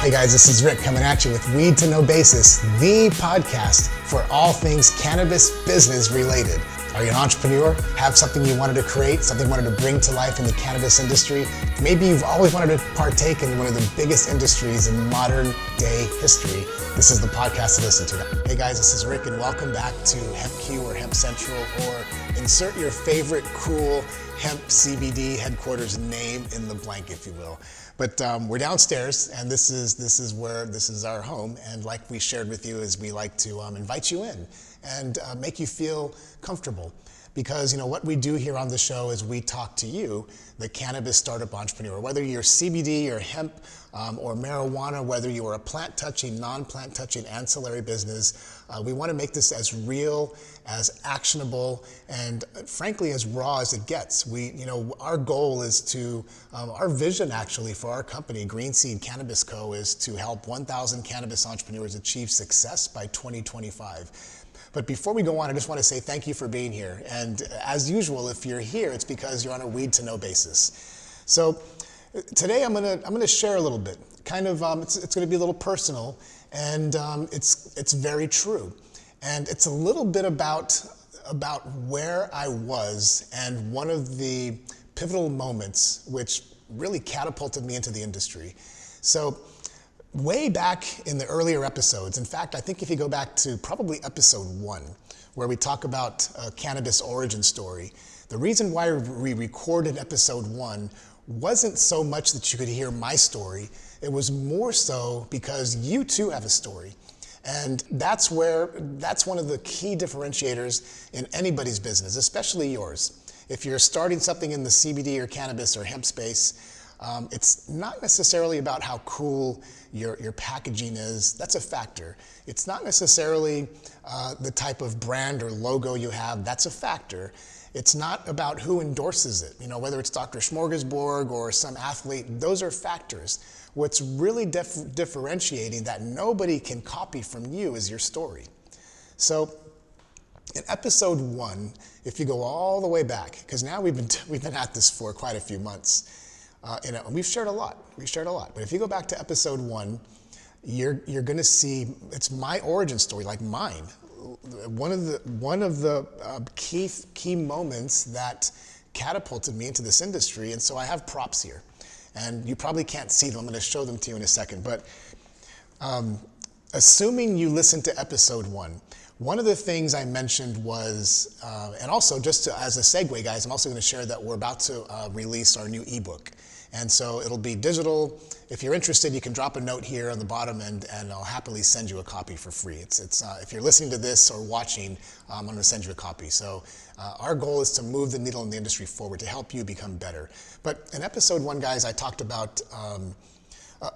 Hey guys, this is Rick coming at you with Weed to No Basis, the podcast for all things cannabis business related. Are you an entrepreneur? Have something you wanted to create, something you wanted to bring to life in the cannabis industry? Maybe you've always wanted to partake in one of the biggest industries in modern day history. This is the podcast to listen to. Hey guys, this is Rick and welcome back to HempQ or Hemp Central, or insert your favorite cool hemp CBD headquarters name in the blank, if you will. But we're downstairs, and this is our home. And like we shared with you, is we like to invite you in and make you feel comfortable. Because you know what we do here on the show is we talk to you, the cannabis startup entrepreneur, whether you're CBD or hemp or marijuana, whether you are a plant-touching, non-plant-touching ancillary business. We want to make this as real, as actionable, and frankly as raw as it gets. Our goal is to, our vision actually for our company, Green Seed Cannabis Co., is to help 1,000 cannabis entrepreneurs achieve success by 2025. But before we go on, I just want to say thank you for being here. And as usual, if you're here, it's because you're on a weed to know basis. So today I'm gonna share a little bit. Kind of, it's going to be a little personal, and it's very true. And it's a little bit about where I was and one of the pivotal moments which really catapulted me into the industry. So way back in the earlier episodes, in fact, I think if you go back to probably episode 1, where we talk about cannabis origin story, the reason why we recorded episode 1 wasn't so much that you could hear my story. It was more so because you too have a story. And that's one of the key differentiators in anybody's business, especially yours. If you're starting something in the CBD or cannabis or hemp space, it's not necessarily about how cool your packaging is. That's a factor. It's not necessarily the type of brand or logo you have. That's a factor. It's not about who endorses it, whether it's Dr. Smorgasborg or some athlete. Those are factors. What's really differentiating that nobody can copy from you is your story. So in episode 1, if you go all the way back, because now we've been at this for quite a few months, and we've shared a lot. But if you go back to episode 1, you're going to see it's my origin story, like mine. One of the key moments that catapulted me into this industry, and so I have props here, and you probably can't see them. I'm going to show them to you in a second. But assuming you listened to episode 1. One of the things I mentioned was, and also just as a segue, guys, I'm also going to share that we're about to release our new ebook. And so it'll be digital. If you're interested, you can drop a note here on the bottom, and I'll happily send you a copy for free. If you're listening to this or watching, I'm going to send you a copy. So our goal is to move the needle in the industry forward, to help you become better. But in episode 1, guys, I talked about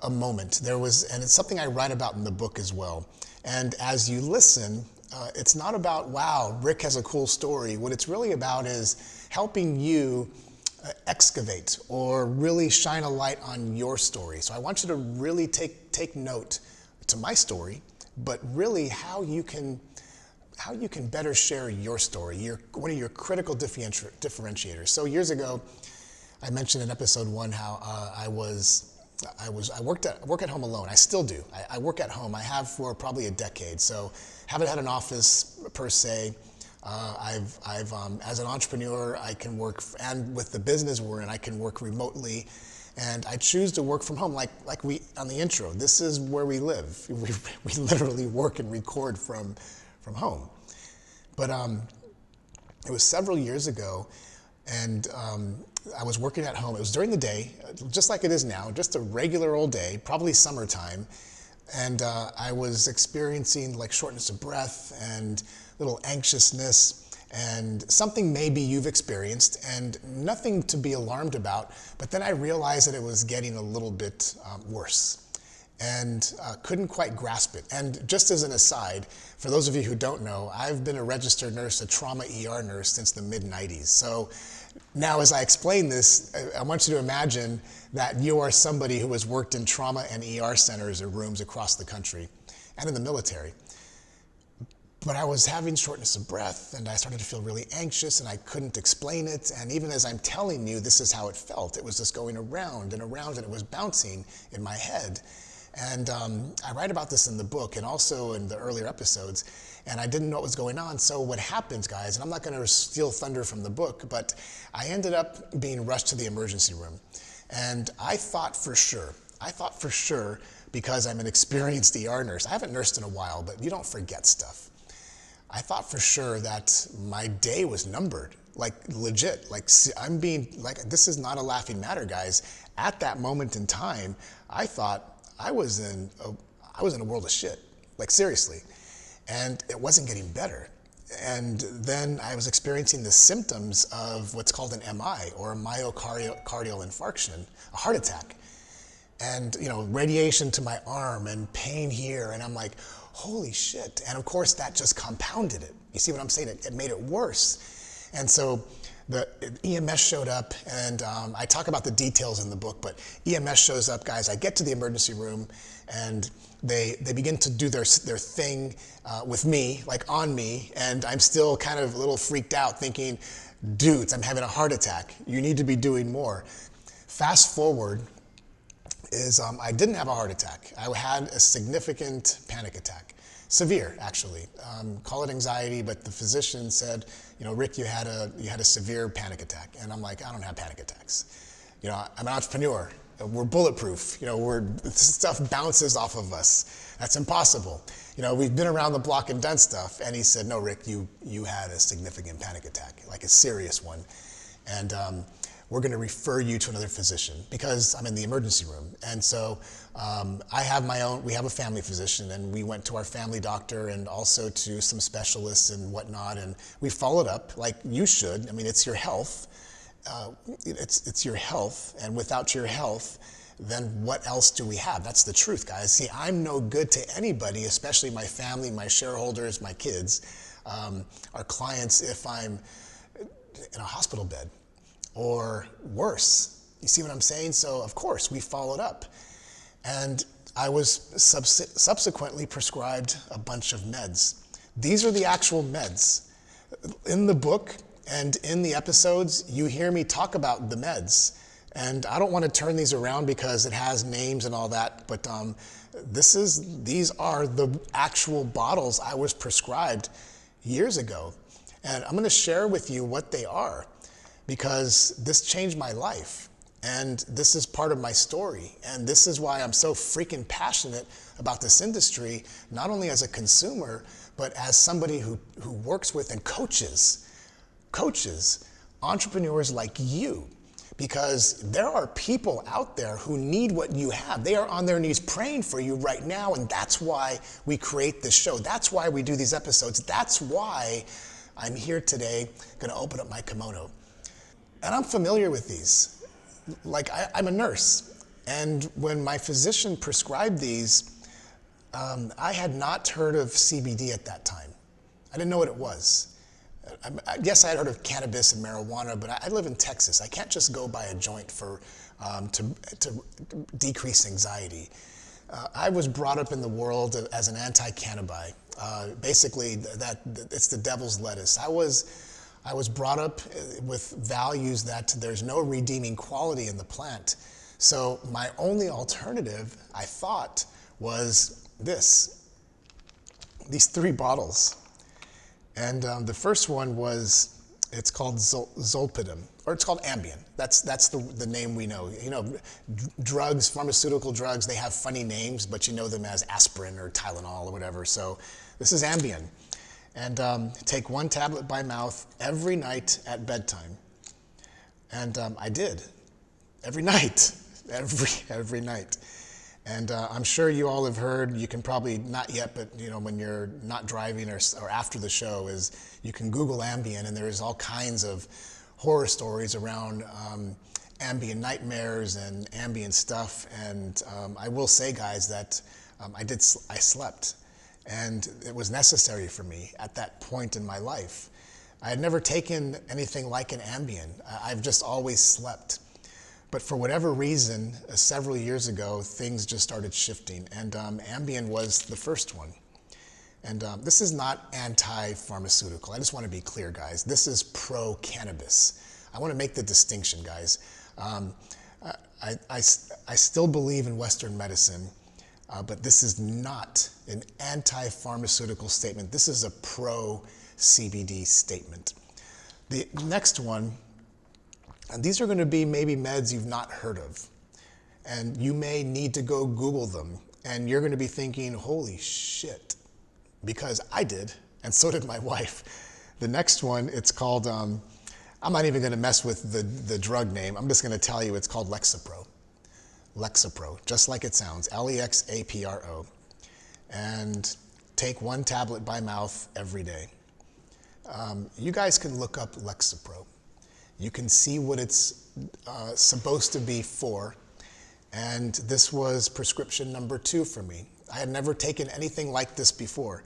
a moment. And it's something I write about in the book as well. And as you listen, it's not about, wow, Rick has a cool story. What it's really about is helping you excavate or really shine a light on your story. So I want you to really take note to my story, but really how you can better share your story, one of your critical differentiators. So years ago, I mentioned in episode 1 how I work at home alone. I still do. I work at home. I have for probably a decade. So haven't had an office per se. As an entrepreneur, I can work, and with the business we're in, I can work remotely, and I choose to work from home. Like we on the intro, this is where we live. We literally work and record from home. But it was several years ago, and I was working at home. It was during the day, just like it is now, just a regular old day, probably summertime, and I was experiencing like shortness of breath and little anxiousness, and something maybe you've experienced, and nothing to be alarmed about. But then I realized that it was getting a little bit worse, and couldn't quite grasp it. And just as an aside, for those of you who don't know, I've been a registered nurse, a trauma ER nurse, since the mid-90s. So now as I explain this, I want you to imagine that you are somebody who has worked in trauma and ER centers or rooms across the country and in the military. But I was having shortness of breath, and I started to feel really anxious, and I couldn't explain it. And even as I'm telling you, this is how it felt. It was just going around and around, and it was bouncing in my head. And I write about this in the book and also in the earlier episodes, and I didn't know what was going on. So what happens, guys, and I'm not going to steal thunder from the book, but I ended up being rushed to the emergency room. And I thought for sure, because I'm an experienced ER nurse, I haven't nursed in a while, but you don't forget stuff. I thought for sure that my day was numbered, like legit, like I'm being, like this is not a laughing matter, guys. At that moment in time, I thought I was in a world of shit, like seriously, and it wasn't getting better. And then I was experiencing the symptoms of what's called an MI, or a myocardial infarction, a heart attack. And, you know, radiation to my arm and pain here, and I'm like, holy shit. And of course that just compounded it. You see what I'm saying? It made it worse. And so the EMS showed up, and I talk about the details in the book, but EMS shows up, guys. I get to the emergency room, and they begin to do their thing with me, like on me, and I'm still kind of a little freaked out thinking, dudes, I'm having a heart attack. You need to be doing more. Fast forward is I didn't have a heart attack. I had a significant panic attack. Severe, actually. Call it anxiety, but the physician said, you know, Rick, you had a severe panic attack. And I'm like, I don't have panic attacks. You know, I'm an entrepreneur. We're bulletproof. You know, this stuff bounces off of us. That's impossible. You know, we've been around the block and done stuff. And he said, no, Rick, you had a significant panic attack, like a serious one. And we're going to refer you to another physician because I'm in the emergency room. And so we have a family physician, and we went to our family doctor and also to some specialists and whatnot. And we followed up like you should. I mean, it's your health. It's your health. And without your health, then what else do we have? That's the truth, guys. See, I'm no good to anybody, especially my family, my shareholders, my kids, our clients, if I'm in a hospital bed. Or worse. You see what I'm saying? So of course we followed up, and I was subsequently prescribed a bunch of meds. These are the actual meds. In the book and in the episodes, you hear me talk about the meds, and I don't want to turn these around because it has names and all that, but these are the actual bottles I was prescribed years ago, and I'm going to share with you what they are, because this changed my life, and this is part of my story, and this is why I'm so freaking passionate about this industry, not only as a consumer, but as somebody who works with and coaches entrepreneurs like you, because there are people out there who need what you have. They are on their knees praying for you right now, and that's why we create this show. That's why we do these episodes. That's why I'm here today, going to open up my kimono. And I'm familiar with these. Like, I'm a nurse. And when my physician prescribed these, I had not heard of CBD at that time. I didn't know what it was. I guess I had heard of cannabis and marijuana, but I live in Texas. I can't just go buy a joint to decrease anxiety. I was brought up in the world as an anti-cannabis. Basically, it's the devil's lettuce. I was brought up with values that there's no redeeming quality in the plant. So my only alternative, I thought, was these 3 bottles. And the first one it's called Zolpidem, or it's called Ambien. That's the name we know. You know, drugs, pharmaceutical drugs, they have funny names, but you know them as aspirin or Tylenol or whatever. So this is Ambien. And take 1 tablet by mouth every night at bedtime. And I did, every night, every night. And I'm sure you all have heard, you can probably, not yet, but you know, when you're not driving or after the show, is you can Google Ambien, and there's all kinds of horror stories around Ambien nightmares and Ambien stuff. And I will say, guys, that I slept. And it was necessary for me at that point in my life. I had never taken anything like an Ambien. I've just always slept. But for whatever reason, several years ago, things just started shifting. And Ambien was the first one. And this is not anti-pharmaceutical. I just want to be clear, guys. This is pro-cannabis. I want to make the distinction, guys. I still believe in Western medicine. but this is not an anti-pharmaceutical statement. This is a pro-CBD statement. The next one, and these are going to be maybe meds you've not heard of, and you may need to go Google them, and you're going to be thinking, holy shit, because I did, and so did my wife. The next one, it's called, I'm not even going to mess with the drug name. I'm just going to tell you it's called Lexapro. Lexapro, just like it sounds, Lexapro. And take 1 tablet by mouth every day. You guys can look up Lexapro. You can see what it's supposed to be for. And this was prescription number 2 for me. I had never taken anything like this before.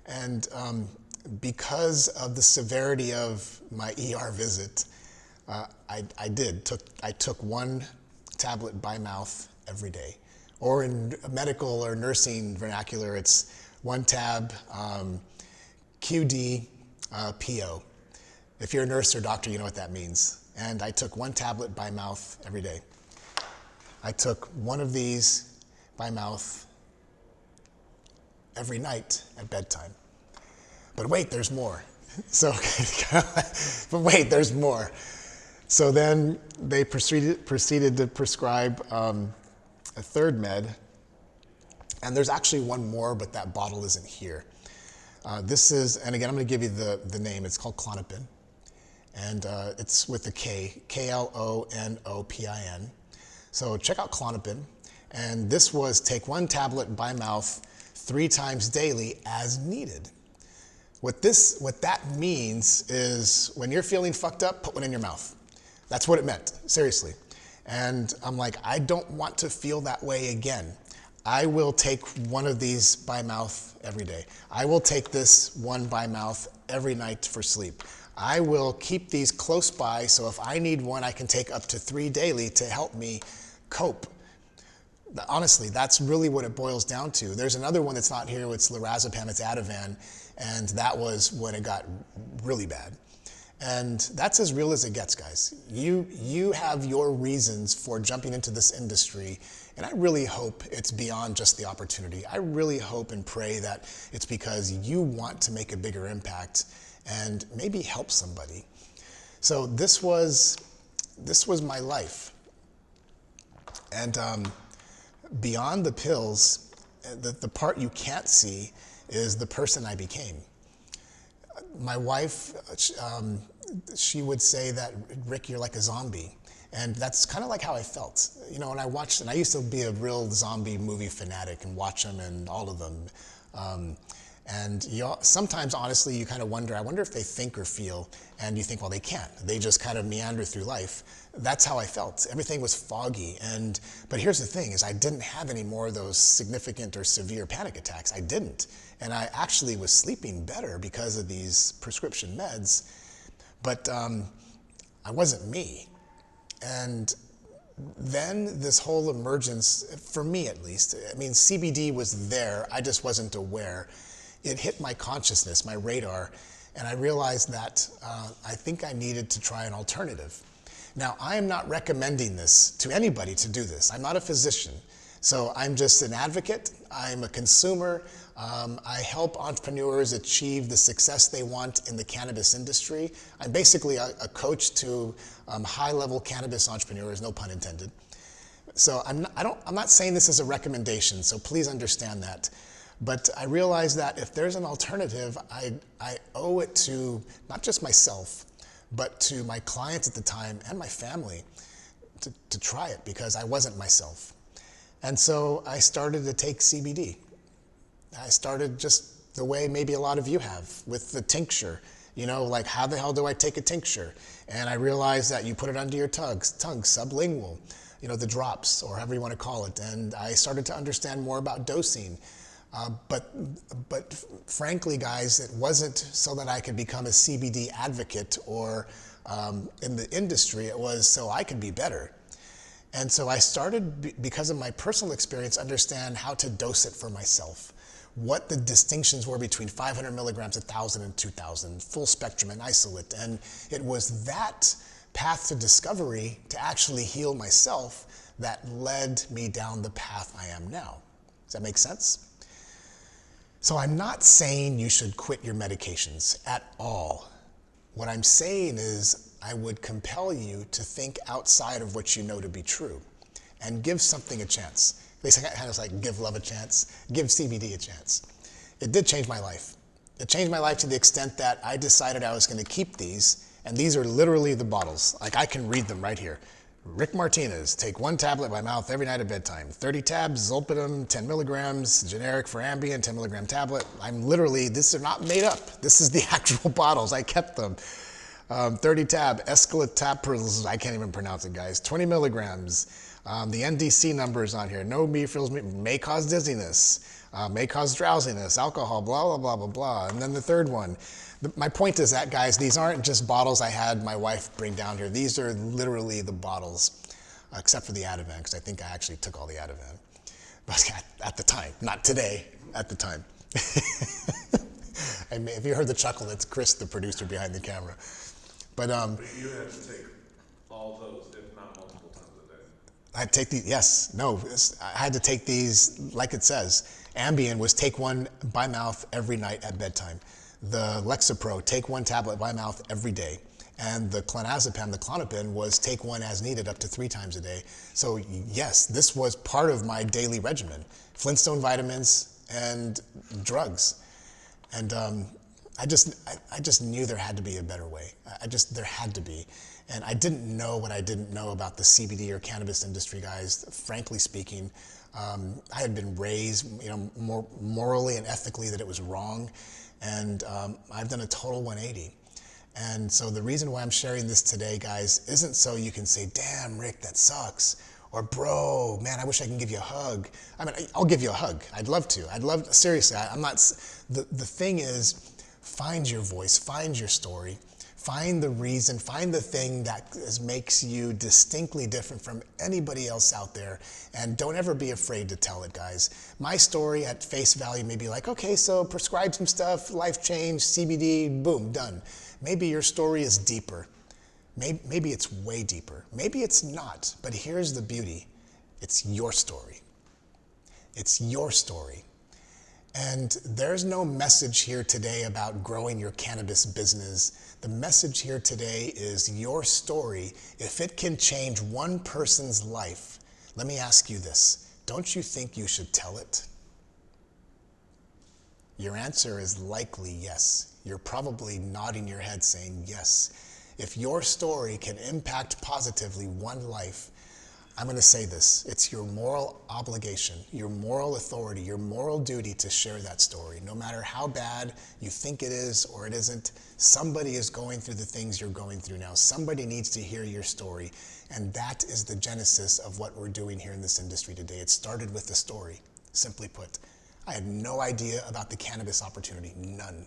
And because of the severity of my ER visit, I took 1 tablet by mouth every day. Or in medical or nursing vernacular, it's 1 tab QD PO. If you're a nurse or doctor, you know what that means. And I took 1 tablet by mouth every day. I took 1 of these by mouth every night at bedtime. But wait, there's more. So, but wait, there's more. So then they proceeded to prescribe a 3rd med, and there's actually 1 more, but that bottle isn't here. This is, and again, I'm going to give you the name. It's called Klonopin, and it's with a K, Klonopin. So check out Klonopin, and this was take 1 tablet by mouth 3 times daily as needed. What that means is when you're feeling fucked up, put 1 in your mouth. That's what it meant, seriously. And I'm like, I don't want to feel that way again. I will take 1 of these by mouth every day. I will take this 1 by mouth every night for sleep. I will keep these close by, so if I need 1, I can take up to 3 daily to help me cope. Honestly, that's really what it boils down to. There's another one that's not here, it's lorazepam, it's Ativan, and that was when it got really bad. And that's as real as it gets, guys. You have your reasons for jumping into this industry, and I really hope it's beyond just the opportunity. I really hope and pray that it's because you want to make a bigger impact and maybe help somebody. So this was my life. And beyond the pills, the part you can't see is the person I became. My wife, she would say that, Rick, you're like a zombie. And that's kind of like how I felt. You know, when I watched, and I used to be a real zombie movie fanatic and watch them and all of them. And sometimes, honestly, you kind of wonder, I wonder if they think or feel, and you think, well, they can't. They just kind of meander through life. That's how I felt. Everything was foggy. But here's the thing, is I didn't have any more of those significant or severe panic attacks. I didn't. And I actually was sleeping better because of these prescription meds. But I wasn't me. And then this whole emergence, for me at least, I mean, CBD was there, I just wasn't aware. It hit my consciousness, my radar, and I realized that I think I needed to try an alternative. Now, I am not recommending this to anybody to do this. I'm not a physician, so I'm just an advocate. I'm a consumer. I help entrepreneurs achieve the success they want in the cannabis industry. I'm basically a coach to high-level cannabis entrepreneurs, no pun intended. So I'm not saying this is a recommendation, so please understand that. But I realize that if there's an alternative, I owe it to not just myself, but to my clients at the time and my family to try it, because I wasn't myself. And so I started to take CBD. I started just the way maybe a lot of you have with the tincture. You know, like, how the hell do I take a tincture? And I realized that you put it under your tongue, sublingual, you know, the drops, or however you want to call it. And I started to understand more about dosing. But frankly, guys, it wasn't so that I could become a CBD advocate or in the industry. It was so I could be better. And so I started, because of my personal experience, understand how to dose it for myself. What the distinctions were between 500 milligrams, 1,000, and 2,000, full spectrum and isolate. And it was that path to discovery to actually heal myself that led me down the path I am now. Does that make sense? So I'm not saying you should quit your medications at all. What I'm saying is I would compel you to think outside of what you know to be true and give something a chance. They say kind of like give love a chance, give CBD a chance. It did change my life. It changed my life to the extent that I decided I was going to keep these, and these are literally the bottles. Like I can read them right here. Rick Martinez, take 1 tablet by mouth every night at bedtime. 30 tabs, Zolpidem, 10 milligrams, generic for Ambien, 10 milligram tablet. I'm literally, these are not made up. This is the actual bottles. I kept them. 30 tab, escitalopram, I can't even pronounce it, guys. 20 milligrams. The NDC numbers on here. No refills may cause dizziness, may cause drowsiness, alcohol, blah, blah, blah, blah, blah. And then the third one. My point is that, guys, these aren't just bottles I had my wife bring down here. These are literally the bottles, except for the Ativan, because I think I actually took all the Ativan. But at the time, not today, at the time. If you heard the chuckle, it's Chris, the producer behind the camera. But you have to take all those, if not multiple times a day. I take these, yes, no, I had to take these, like it says. Ambien was take 1 by mouth every night at bedtime. The Lexapro, take 1 tablet by mouth every day. And the clonazepam, the Klonopin, was take 1 as needed up to 3 times a day. So yes, this was part of my daily regimen. Flintstone vitamins and drugs. And I just knew there had to be a better way. There had to be. And I didn't know what I didn't know about the CBD or cannabis industry, guys. Frankly speaking, I had been raised, more morally and ethically that it was wrong. And I've done a total 180. And so the reason why I'm sharing this today, guys, isn't so you can say, damn, Rick, that sucks. Or, bro, man, I wish I can give you a hug. I mean, I'll give you a hug. I'd love to. Seriously, I'm not, the thing is, find your voice, find your story, find the reason, find the thing that makes you distinctly different from anybody else out there, and don't ever be afraid to tell it, guys. My story at face value may be like, okay, so prescribe some stuff, life change, CBD, boom, done. Maybe your story is deeper. Maybe it's way deeper. Maybe it's not, but here's the beauty. It's your story. It's your story. And there's no message here today about growing your cannabis business. The message here today is your story. If it can change one person's life, let me ask you this. Don't you think you should tell it? Your answer is likely yes. You're probably nodding your head saying yes. If your story can impact positively one life, I'm going to say this, it's your moral obligation, your moral authority, your moral duty to share that story. No matter how bad you think it is or it isn't, somebody is going through the things you're going through now. Somebody needs to hear your story. And that is the genesis of what we're doing here in this industry today. It started with the story, simply put. I had no idea about the cannabis opportunity, none.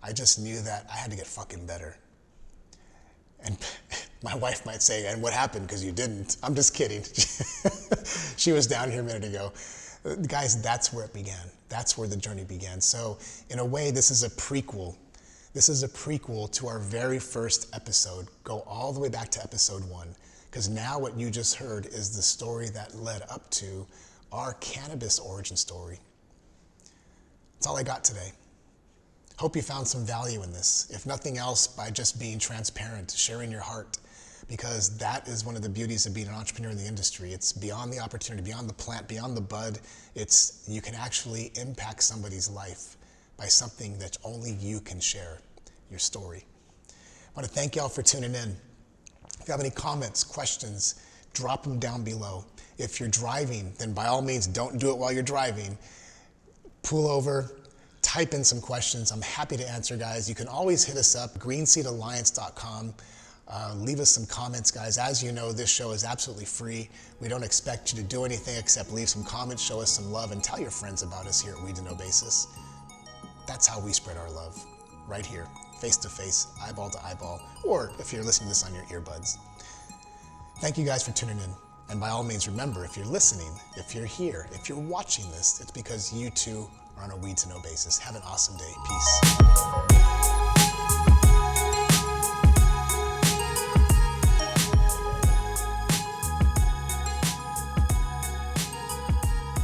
I just knew that I had to get fucking better. And my wife might say, and what happened? Because you didn't. I'm just kidding. She was down here a minute ago. Guys, that's where it began. That's where the journey began. So in a way, this is a prequel. This is a prequel to our very first episode. Go all the way back to episode 1. Because now what you just heard is the story that led up to our cannabis origin story. That's all I got today. Hope you found some value in this, if nothing else, by just being transparent, sharing your heart, because that is one of the beauties of being an entrepreneur in the industry. It's beyond the opportunity, beyond the plant, beyond the bud. It's you can actually impact somebody's life by something that only you can share, your story. I want to thank y'all for tuning in. If you have any comments, questions, drop them down below. If you're driving, then by all means, don't do it while you're driving. Pull over. Type in some questions. I'm happy to answer, guys. You can always hit us up, greenseedalliance.com. Leave us some comments, guys. As you know, this show is absolutely free. We don't expect you to do anything except leave some comments, show us some love, and tell your friends about us here at Weed to Know Basis. That's how we spread our love, right here, face to face, eyeball to eyeball, or if you're listening to this on your earbuds. Thank you guys for tuning in. And by all means, remember, if you're listening, if you're here, if you're watching this, it's because you too are on a Weed to Know basis. Have an awesome day. Peace.